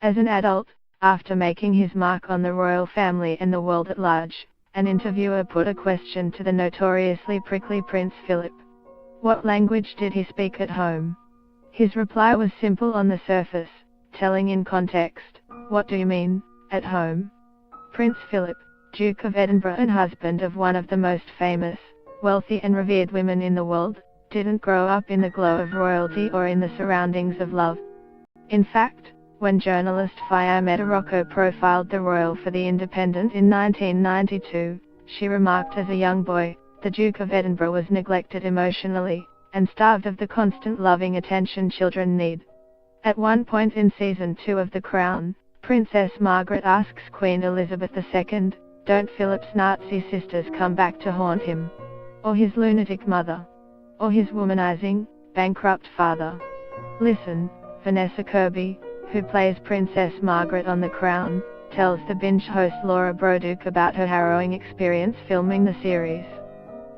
As an adult, after making his mark on the royal family and the world at large, an interviewer put a question to the notoriously prickly Prince Philip. What language did he speak at home? His reply was simple on the surface, telling in context. What do you mean, at home? Prince Philip, Duke of Edinburgh and husband of one of the most famous, wealthy and revered women in the world, didn't grow up in the glow of royalty or in the surroundings of love. In fact, when journalist Fiammetta Rocco profiled the royal for The Independent in 1992, she remarked as a young boy, the Duke of Edinburgh was neglected emotionally, and starved of the constant loving attention children need. At one point in season 2 of The Crown, Princess Margaret asks Queen Elizabeth II, don't Philip's Nazi sisters come back to haunt him? Or his lunatic mother? Or his womanizing, bankrupt father? Listen, Vanessa Kirby, who plays Princess Margaret on The Crown, tells the binge host Laura Broduke about her harrowing experience filming the series.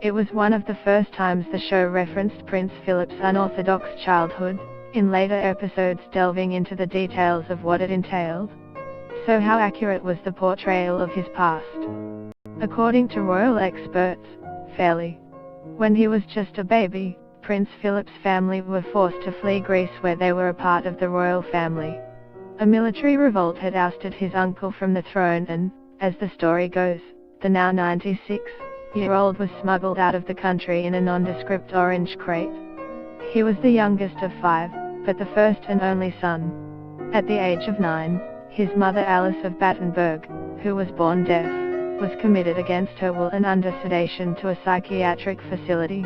It was one of the first times the show referenced Prince Philip's unorthodox childhood, in later episodes delving into the details of what it entailed. So how accurate was the portrayal of his past? According to royal experts, fairly. When he was just a baby, Prince Philip's family were forced to flee Greece where they were a part of the royal family. A military revolt had ousted his uncle from the throne and, as the story goes, the now 96-year-old was smuggled out of the country in a nondescript orange crate. He was the youngest of 5, but the first and only son. At the age of 9, his mother Alice of Battenberg, who was born deaf, was committed against her will and under sedation to a psychiatric facility.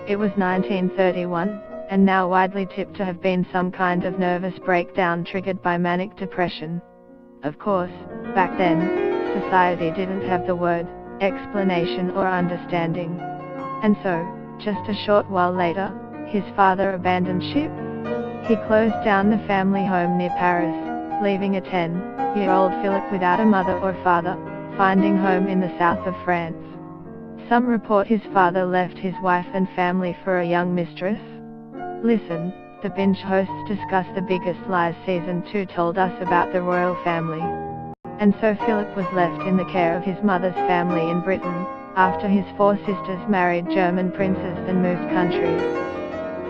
It was 1931, and now widely tipped to have been some kind of nervous breakdown triggered by manic depression. Of course, back then, society didn't have the word explanation or understanding. And so, just a short while later, his father abandoned ship. He closed down the family home near Paris, leaving a 10-year-old Philip without a mother or father, finding home in the south of France. Some report his father left his wife and family for a young mistress. Listen, the binge hosts discuss the biggest lies season 2 told us about the royal family. And so Philip was left in the care of his mother's family in Britain, after his 4 sisters married German princes and moved countries.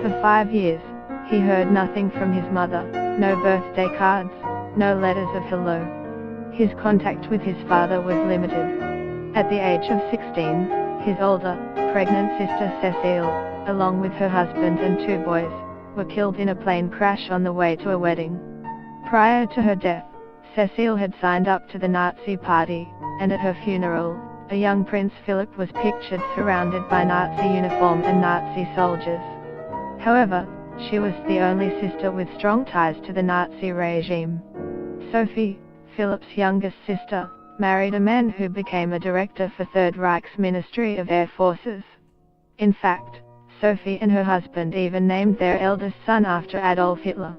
For 5 years, he heard nothing from his mother, no birthday cards, no letters of hello. His contact with his father was limited. At the age of 16, his older, pregnant sister Cecile, along with her husband and 2 boys, were killed in a plane crash on the way to a wedding. Prior to her death, Cecile had signed up to the Nazi Party, and at her funeral, a young Prince Philip was pictured surrounded by Nazi uniform and Nazi soldiers. However, she was the only sister with strong ties to the Nazi regime. Sophie, Philip's youngest sister, married a man who became a director for Third Reich's Ministry of Air Forces. In fact, Sophie and her husband even named their eldest son after Adolf Hitler.